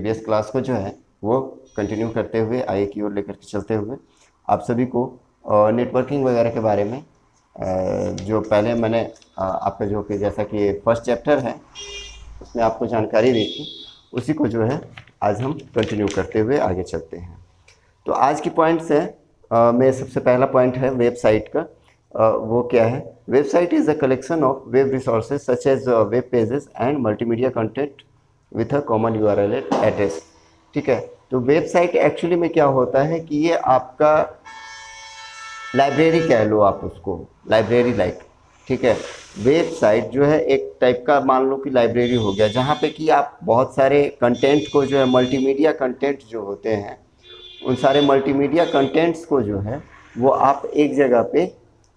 Previous class को जो है वो कंटिन्यू करते हुए आगे की ओर लेकर के चलते हुए आप सभी को नेटवर्किंग वगैरह के बारे में जो पहले मैंने आपका जो कि जैसा कि फर्स्ट चैप्टर है उसमें आपको जानकारी दी थी, उसी को जो है आज हम कंटिन्यू करते हुए आगे चलते हैं। तो आज की पॉइंट्स है, मेरा सबसे पहला पॉइंट है वेबसाइट का। वो क्या है? Website is a collection of web resources such as web pages and multimedia content with a common URL address. ठीक है, तो वेबसाइट एक्चुअली में क्या होता है कि ये आपका लाइब्रेरी कह लो आप उसको, लाइब्रेरी लाइक। ठीक है, वेबसाइट जो है एक टाइप का मान लो कि लाइब्रेरी हो गया, जहाँ पे कि आप बहुत सारे कंटेंट को जो है मल्टीमीडिया कंटेंट जो होते हैं उन सारे मल्टीमीडिया कंटेंट्स को जो है वो आप एक जगह पे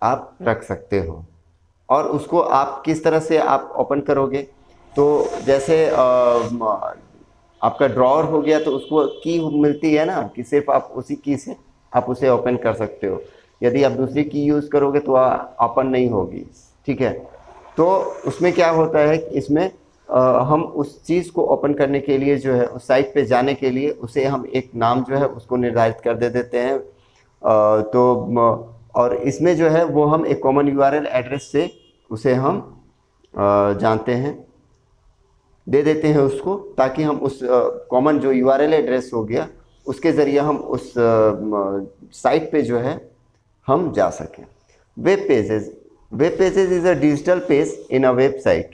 आप रख सकते हो। और उसको आप किस तरह से आप ओपन करोगे? तो जैसे आपका ड्रॉअर हो गया तो उसको की मिलती है ना, कि सिर्फ आप उसी की से आप उसे ओपन कर सकते हो। यदि आप दूसरी की यूज़ करोगे तो ओपन नहीं होगी। ठीक है, तो उसमें क्या होता है कि इसमें हम उस चीज़ को ओपन करने के लिए जो है उस साइट पे जाने के लिए उसे हम एक नाम जो है उसको निर्धारित कर दे देते हैं। और इसमें जो है वो हम एक कॉमन यूआरएल एड्रेस से उसे हम जानते हैं, दे देते हैं उसको, ताकि हम उस कॉमन जो यूआरएल एड्रेस हो गया उसके ज़रिए हम उस साइट पे जो है हम जा सकें। Web pages, web pages is a digital page in a website.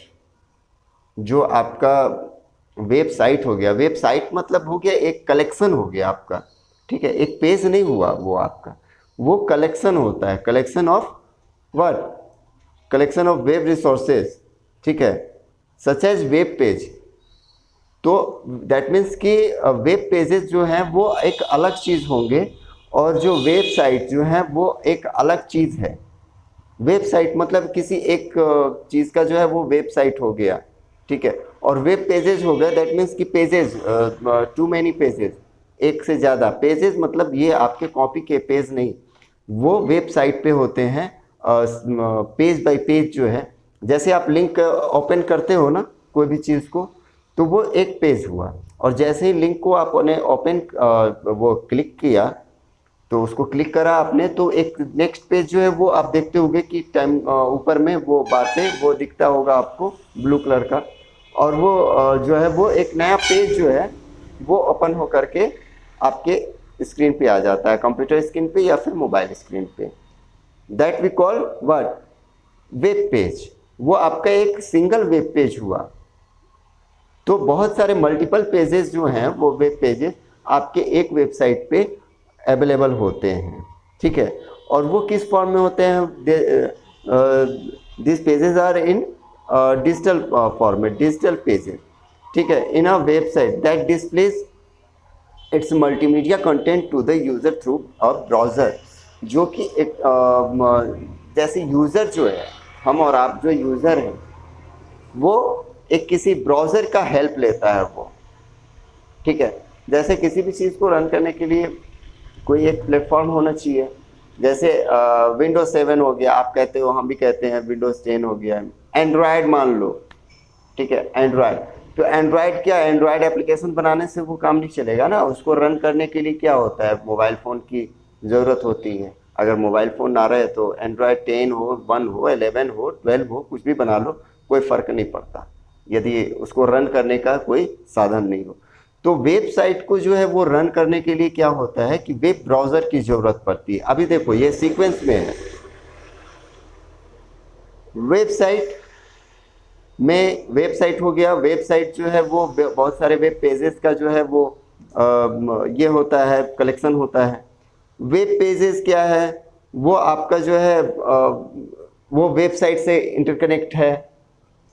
जो आपका वेबसाइट हो गया, वेबसाइट मतलब हो गया एक कलेक्शन हो गया आपका। ठीक है, एक पेज नहीं हुआ वो आपका, वो कलेक्शन होता है, collection of what? Collection of web resources. ठीक है, सच एज वेब पेज। तो दैट मीन्स कि वेब पेजेस जो हैं वो एक अलग चीज़ होंगे और जो वेबसाइट जो है वो एक अलग चीज़ है। वेबसाइट मतलब किसी एक चीज़ का जो है वो वेबसाइट हो गया। ठीक है, और वेब पेजेस हो गया, दैट मीन्स कि पेजेस, टू मैनी पेजेस, एक से ज़्यादा पेजेस, मतलब ये आपके कॉपी के पेज नहीं, वो वेबसाइट पे होते हैं पेज बाय पेज जो है। जैसे आप लिंक ओपन करते हो ना कोई भी चीज़ को, तो वो एक पेज हुआ, और जैसे ही लिंक को आपने ओपन वो क्लिक किया, तो उसको क्लिक करा आपने, तो एक नेक्स्ट पेज जो है वो आप देखते होंगे कि टाइम ऊपर में वो बातें वो दिखता होगा आपको ब्लू कलर का, और वो जो है वो एक नया पेज जो है वो ओपन हो करके आपके स्क्रीन पे आ जाता है, कंप्यूटर स्क्रीन पे या फिर मोबाइल स्क्रीन पे। That we call what? Web page. वो आपका एक सिंगल वेब पेज हुआ। तो बहुत सारे मल्टीपल पेजेस जो हैं वो वेब पेजेस आपके एक वेबसाइट पे अवेलेबल होते हैं। ठीक है, और वो किस फॉर्म में होते हैं? This pages are in digital format, digital pages. ठीक है, in a website that displays its multimedia content to the user through a browser. जो कि एक जैसे यूज़र जो है, हम और आप जो यूज़र हैं, वो एक किसी ब्राउज़र का हेल्प लेता है वो। ठीक है, जैसे किसी भी चीज़ को रन करने के लिए कोई एक प्लेटफॉर्म होना चाहिए। जैसे विंडोज 7 हो गया, आप कहते हो, हम भी कहते हैं विंडोज 10 हो गया, एंड्रॉयड मान लो। ठीक है, एंड्रॉयड, तो एंड्रॉयड क्या, एंड्रॉयड एप्लीकेशन बनाने से वो काम नहीं चलेगा ना, उसको रन करने के लिए क्या होता है, मोबाइल फ़ोन की ज़रूरत होती है। अगर मोबाइल फ़ोन ना रहे तो एंड्रॉयड 10 हो, 1 हो, 11 हो, 12 हो, कुछ भी बना लो, कोई फ़र्क नहीं पड़ता यदि उसको रन करने का कोई साधन नहीं हो। तो वेबसाइट को जो है वो रन करने के लिए क्या होता है कि वेब ब्राउज़र की ज़रूरत पड़ती है। अभी देखो ये सीक्वेंस में है, वेबसाइट में, वेबसाइट हो गया, वेबसाइट जो है वो बहुत सारे वेब पेजेस का जो है वो ये होता है, कलेक्शन होता है। वेब पेजेस क्या है? वो आपका जो है वो वेबसाइट से इंटरकनेक्ट है,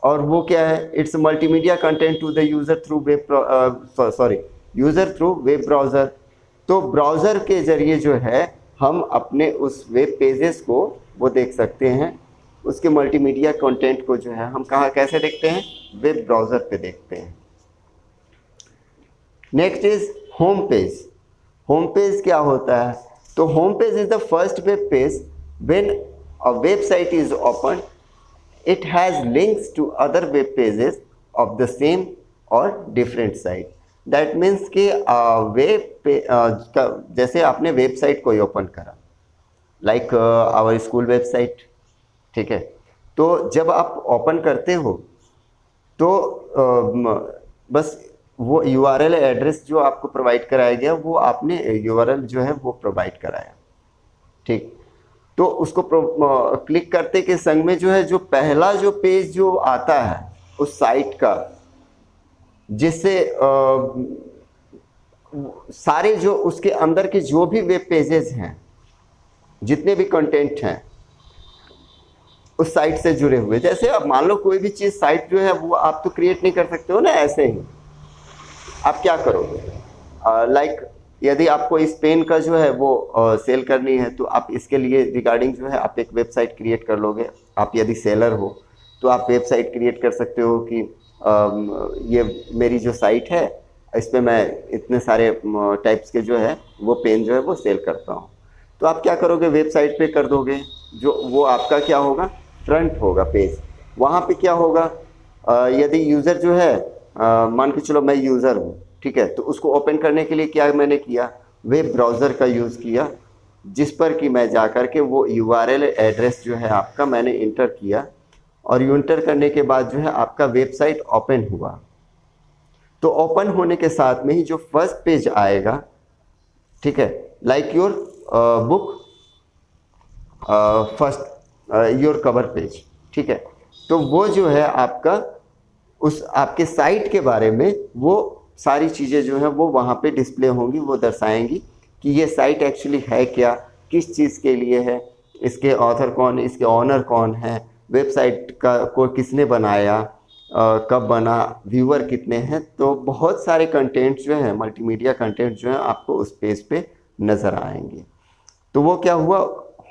और वो क्या है? It's multimedia content to the user through web, sorry, user through web browser. तो ब्राउज़र के ज़रिए जो है हम अपने उस वेब पेजेस को वो देख सकते हैं। उसके मल्टीमीडिया कंटेंट को जो है हम कहाँ कैसे देखते हैं? वेब ब्राउज़र पे देखते हैं। Next is home page. Home page क्या होता है? तो home page is the first web page when a website is open, it has links to other web pages of the same or different site। That means कि web पे जैसे आपने website कोई open करा, लाइक आवर स्कूल वेबसाइट, ठीक है। तो जब आप ओपन करते हो तो बस वो यूआरएल एड्रेस जो आपको प्रोवाइड कराया गया, वो आपने यूआरएल जो है वो प्रोवाइड कराया, ठीक। तो उसको क्लिक करते के संग में जो है, जो पहला जो पेज जो आता है उस साइट का, जिससे सारे जो उसके अंदर के जो भी वेब पेजेस हैं, जितने भी कंटेंट हैं उस साइट से जुड़े हुए, जैसे अब मान लो कोई भी चीज़ साइट जो है वो आप तो क्रिएट नहीं कर सकते हो ना, ऐसे ही आप क्या करोगे, लाइक यदि आपको इस पेन का जो है वो सेल करनी है, तो आप इसके लिए रिगार्डिंग जो है आप एक वेबसाइट क्रिएट कर लोगे। आप यदि सेलर हो तो आप वेबसाइट क्रिएट कर सकते हो कि ये मेरी जो साइट है, इस पर मैं इतने सारे टाइप्स के जो है वो पेन जो है वो सेल करता हूँ। तो आप क्या करोगे, वेबसाइट पे कर दोगे, जो वो आपका क्या होगा, फ्रंट होगा पेज। वहाँ पे क्या होगा, यदि यूज़र जो है, मान के चलो मैं यूज़र हूँ, ठीक है, तो उसको ओपन करने के लिए क्या मैंने किया, वेब ब्राउज़र का यूज़ किया, जिस पर कि मैं जा कर के वो यूआरएल एड्रेस जो है आपका मैंने इंटर किया, और इंटर करने के बाद जो है आपका वेबसाइट ओपन हुआ। तो ओपन होने के साथ में ही जो फर्स्ट पेज आएगा, ठीक है, like your book first your cover page, ठीक है, तो वो जो है आपका उस आपके साइट के बारे में वो सारी चीज़ें जो है वो वहाँ पे डिस्प्ले होंगी, वो दर्शाएंगी कि ये साइट एक्चुअली है क्या, किस चीज़ के लिए है, इसके ऑथर कौन है, इसके ऑनर कौन है, वेबसाइट का को किसने बनाया, कब बना, व्यूअर कितने हैं। तो बहुत सारे कंटेंट जो है, मल्टीमीडिया कंटेंट जो है आपको उस पेज पे नज़र आएंगे। तो वो क्या हुआ,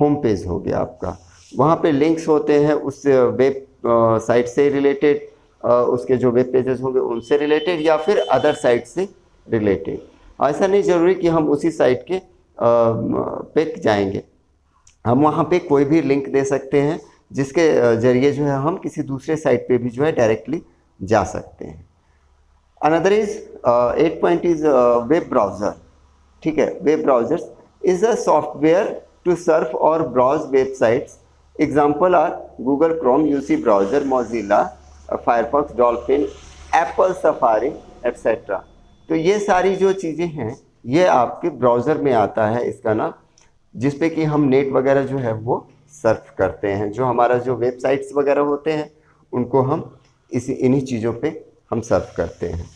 होम पेज हो गया आपका। वहाँ पे लिंक्स होते हैं उस वेब साइट से रिलेटेड, उसके जो वेब पेजेस होंगे उनसे रिलेटेड, या फिर अदर साइट से रिलेटेड। ऐसा नहीं ज़रूरी कि हम उसी साइट के पे जाएंगे, हम वहाँ पे कोई भी लिंक दे सकते हैं, जिसके ज़रिए जो है हम किसी दूसरे साइट पे भी जो है डायरेक्टली जा सकते हैं। Another is 8 point is web browser, ठीक है। Web browsers is a software to surf or browse websites. Example are Google Chrome, UC browser, Mozilla, Firefox, Dolphin, Apple Safari, etc. तो ये सारी जो चीज़ें हैं ये आपके ब्राउज़र में आता है इसका नाम, जिस पे कि हम नेट वगैरह जो है वो सर्फ करते हैं। जो हमारा जो वेबसाइट्स वगैरह होते हैं उनको हम इन्हीं चीज़ों पे हम सर्फ करते हैं।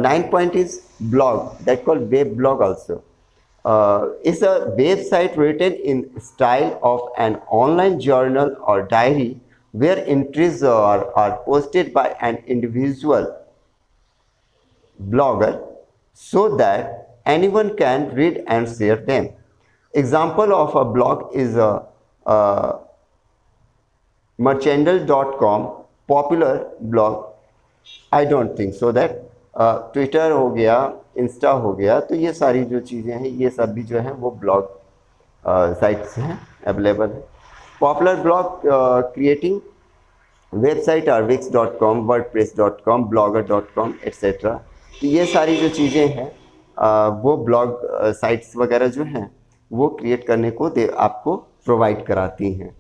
9 point is blog, that called web blog also. Is a website written in style of an online journal or diary where entries are posted by an individual blogger so that anyone can read and share them. Example of a blog is a merchandal.com, popular blog. I don't think so that Twitter हो गया, Insta हो गया, तो ये सारी जो चीज़ें हैं ये सब भी जो हैं वो ब्लॉग साइट्स हैं, अवेलेबल है। Popular blog creating website R wix.com, wordpress.com, blogger.com etc. तो ये सारी जो चीज़ें हैं वो ब्लॉग साइट्स वगैरह जो हैं वो क्रिएट करने को आपको प्रोवाइड कराती हैं।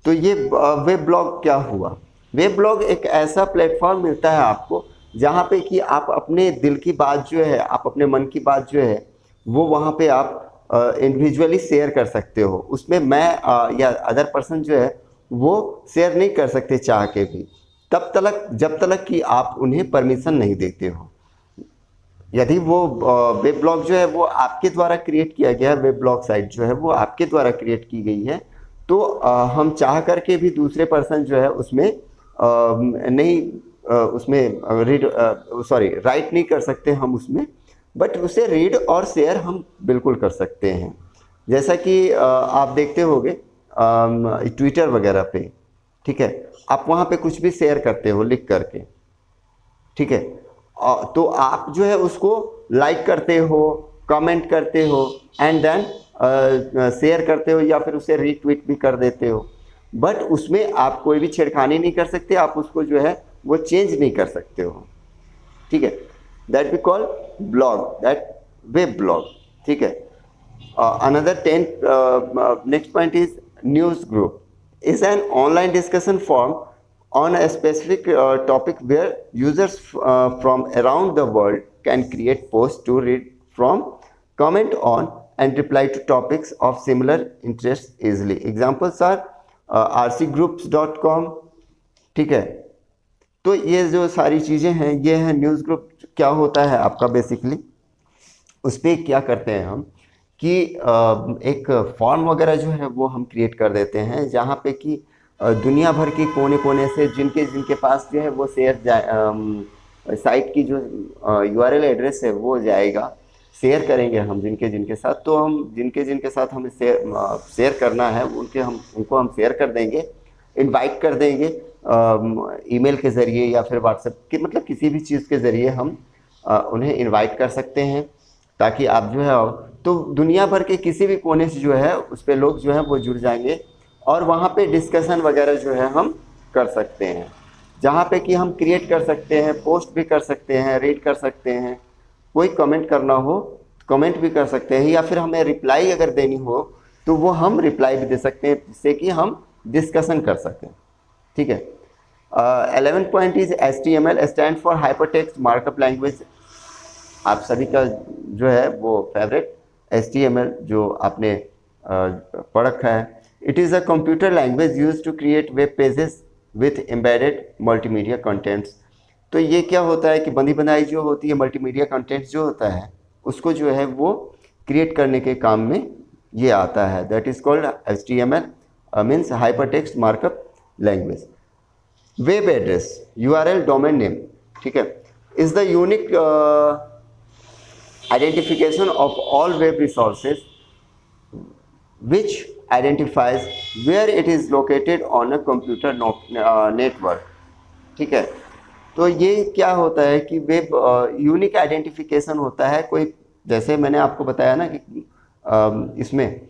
तो ये वेब ब्लॉग क्या हुआ, वेब ब्लॉग एक ऐसा प्लेटफॉर्म मिलता है आपको जहाँ पे कि आप अपने दिल की बात जो है, आप अपने मन की बात जो है वो वहाँ पे आप इंडिविजुअली शेयर कर सकते हो। उसमें मैं या अदर पर्सन जो है वो शेयर नहीं कर सकते चाह के भी, जब तक कि आप उन्हें परमिशन नहीं देते हो। यदि वो वेब ब्लॉग जो है वो आपके द्वारा क्रिएट किया गया है, वेब ब्लॉग साइट जो है वो आपके द्वारा क्रिएट की गई है, तो हम चाह करके भी दूसरे पर्सन जो है उसमें राइट नहीं कर सकते हम उसमें, बट उसे रीड और शेयर हम बिल्कुल कर सकते हैं। जैसा कि आप देखते होंगे ट्विटर वगैरह पे, ठीक है, आप वहाँ पे कुछ भी शेयर करते हो लिख करके, ठीक है, तो आप जो है उसको लाइक करते हो, कमेंट करते हो, एंड देन शेयर करते हो या फिर उसे रीट्वीट भी कर देते हो, बट उसमें आप कोई भी छेड़खानी नहीं कर सकते, आप उसको जो है वो चेंज नहीं कर सकते हो, ठीक है। That we call blog, that web blog, ठीक है। Another 10 next point is news group is an online discussion forum on a specific topic where users from around the world can create posts to read from, comment on and reply to topics of similar interest easily. Examples are rcgroups.com, ठीक है। तो ये जो सारी चीज़ें हैं ये है न्यूज़ ग्रुप। क्या होता है आपका बेसिकली, उस पर क्या करते हैं हम कि एक फॉर्म वगैरह जो है वो हम क्रिएट कर देते हैं जहाँ पे कि दुनिया भर के कोने कोने से जिनके पास जो है वो साइट की जो यूआरएल एड्रेस है वो जाएगा, शेयर करेंगे हम जिनके साथ। तो हम जिनके साथ हमें शेयर करना है उनको हम शेयर कर देंगे, इनवाइट कर देंगे ईमेल के ज़रिए या फिर व्हाट्सएप के, मतलब किसी भी चीज़ के ज़रिए हम उन्हें इनवाइट कर सकते हैं, ताकि आप जो है तो दुनिया भर के किसी भी कोने से जो है उस पर लोग जो है वो जुड़ जाएंगे और वहाँ पे डिस्कशन वगैरह जो है हम कर सकते हैं, जहाँ पे कि हम क्रिएट कर सकते हैं, पोस्ट भी कर सकते हैं, रीड कर सकते हैं, कोई कमेंट करना हो कमेंट भी कर सकते हैं, या फिर हमें रिप्लाई अगर देनी हो तो वो हम रिप्लाई भी दे सकते हैं, जिससे कि हम डिस्कशन कर सकें, ठीक है। 11 point is HTML stand for hypertext markup language. आप सभी का जो है वो फेवरेट HTML जो आपने पढ़ रखा है। It is a computer language use to create web pages with embedded multimedia contents. तो ये क्या होता है कि बंदी बनाई जो होती है मल्टीमीडिया कंटेंट्स जो होता है उसको जो है वो क्रिएट करने के काम में ये आता है। That is called HTML means hypertext markup language. Web address URL domain name, ठीक है, is the unique identification of all web resources which identifies where it is located on a computer network, ठीक है। तो ये क्या होता है कि वेब यूनिक आइडेंटिफिकेशन होता है। कोई जैसे मैंने आपको बताया ना कि इसमें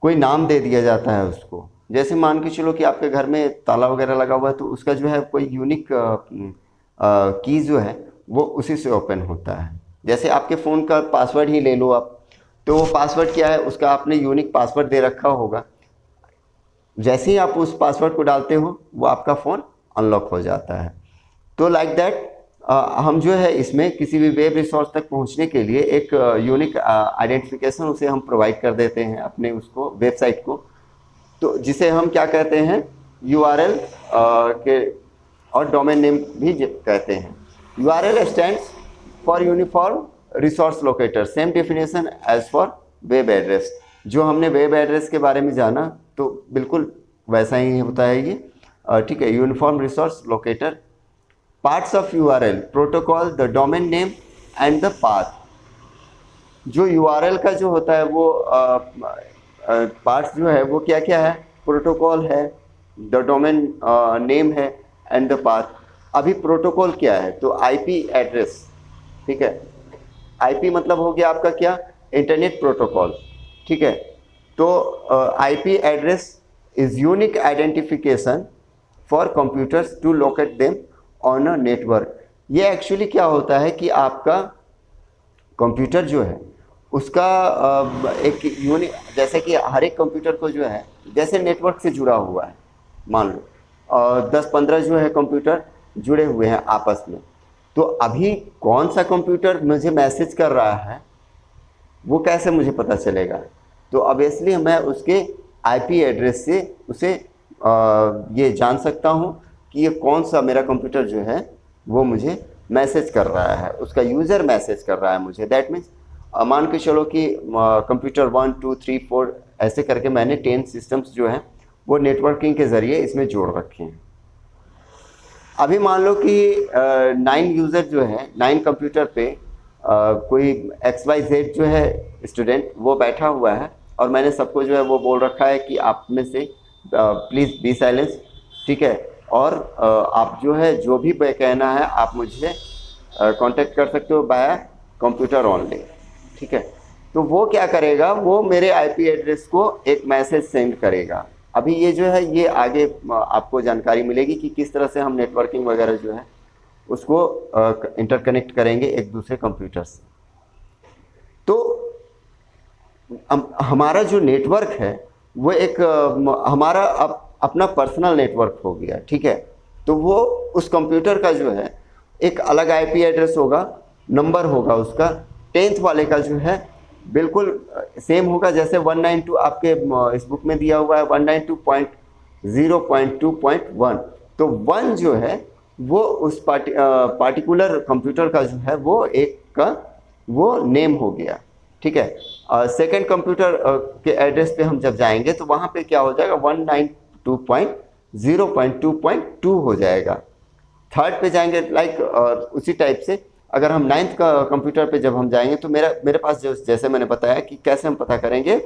कोई नाम दे दिया जाता है उसको, जैसे मान के चलो कि आपके घर में ताला वगैरह लगा हुआ है तो उसका जो है कोई यूनिक की जो है वो उसी से ओपन होता है। जैसे आपके फ़ोन का पासवर्ड ही ले लो आप, तो वो पासवर्ड क्या है उसका आपने यूनिक पासवर्ड दे रखा होगा, जैसे ही आप उस पासवर्ड को डालते हो वो आपका फ़ोन अनलॉक हो जाता है। तो लाइक दैट हम जो है इसमें किसी भी वेब रिसोर्स तक पहुंचने के लिए एक यूनिक आइडेंटिफिकेशन उसे हम प्रोवाइड कर देते हैं अपने उसको वेबसाइट को, तो जिसे हम क्या कहते हैं URL के और डोमेन नेम भी कहते हैं। URL stands for uniform resource locator, same definition as for web address. जो हमने वेब एड्रेस के बारे में जाना तो बिल्कुल वैसा ही होता है ये, ठीक है। Uniform resource locator, parts of URL protocol, the domain name and the path. जो URL का जो होता है वो पार्ट्स जो है वो क्या क्या है, प्रोटोकॉल है, द डोमेन नेम है एंड द पाथ। अभी प्रोटोकॉल क्या है तो IP एड्रेस, ठीक है। IP मतलब हो गया आपका क्या, इंटरनेट प्रोटोकॉल, ठीक है। तो IP address is unique identification for computers to locate them on a network. ये एक्चुअली क्या होता है कि आपका कंप्यूटर जो है उसका एक यूनिक, जैसे कि हर एक कंप्यूटर को जो है जैसे नेटवर्क से जुड़ा हुआ है, मान लो 10-15 जो है कंप्यूटर जुड़े हुए हैं आपस में, तो अभी कौन सा कंप्यूटर मुझे मैसेज कर रहा है वो कैसे मुझे पता चलेगा। तो ऑब्वियसली मैं उसके IP एड्रेस से उसे ये जान सकता हूँ कि ये कौन सा मेरा कंप्यूटर जो है वो मुझे मैसेज कर रहा है, उसका यूज़र मैसेज कर रहा है मुझे। दैट मीन्स मान के चलो कि कंप्यूटर 1 2 3 4 ऐसे करके मैंने 10 सिस्टम्स जो हैं वो नेटवर्किंग के ज़रिए इसमें जोड़ रखे हैं। अभी मान लो कि 9 यूज़र जो है 9 कंप्यूटर पे कोई XYZ जो है स्टूडेंट वो बैठा हुआ है और मैंने सबको जो है वो बोल रखा है कि आप में से प्लीज़ बी साइलेंस, ठीक है। और आप जो है जो भी कहना है आप मुझे कांटेक्ट कर सकते हो बाय कंप्यूटर ओनली, ठीक है। तो वो क्या करेगा, वो मेरे IP एड्रेस को एक मैसेज सेंड करेगा। अभी ये जो है ये आगे आपको जानकारी मिलेगी कि किस तरह से हम नेटवर्किंग वगैरह जो है उसको इंटरकनेक्ट करेंगे एक दूसरे कंप्यूटर से। तो हमारा जो नेटवर्क है वो एक हमारा अपना पर्सनल नेटवर्क हो गया, ठीक है। तो वो उस कंप्यूटर का जो है एक अलग आईपी एड्रेस होगा, नंबर होगा उसका। 10th वाले का जो है बिल्कुल सेम होगा, जैसे 192 आपके इस बुक में दिया हुआ है 192.0.2.1। तो 1 जो है वो उस पार्टिकुलर कंप्यूटर का जो है वो एक का वो नेम हो गया, ठीक है। सेकेंड कंप्यूटर के एड्रेस पे हम जब जाएंगे तो वहाँ पे क्या हो जाएगा, 192.0.2.2 हो जाएगा। थर्ड पे जाएंगे लाइक उसी टाइप से अगर हम 9th का कंप्यूटर पे जब हम जाएंगे तो मेरे पास जो जैसे मैंने बताया कि कैसे हम पता करेंगे,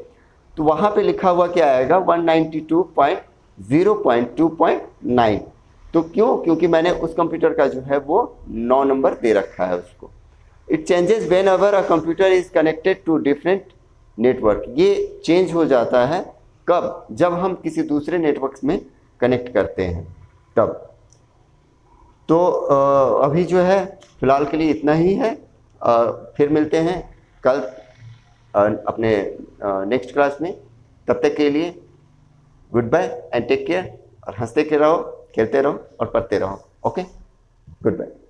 तो वहाँ पे लिखा हुआ क्या आएगा 192.0.2.9। तो क्योंकि मैंने उस कंप्यूटर का जो है वो 9 नंबर दे रखा है उसको। It changes whenever a computer is connected to different network. ये चेंज हो जाता है कब, जब हम किसी दूसरे नेटवर्क में कनेक्ट करते हैं तब। तो अभी जो है फिलहाल के लिए इतना ही है। फिर मिलते हैं कल अपने नेक्स्ट क्लास में। तब तक के लिए goodbye and take care, और हंसते के रहो, खेलते रहो और पढ़ते रहो। Okay, good bye.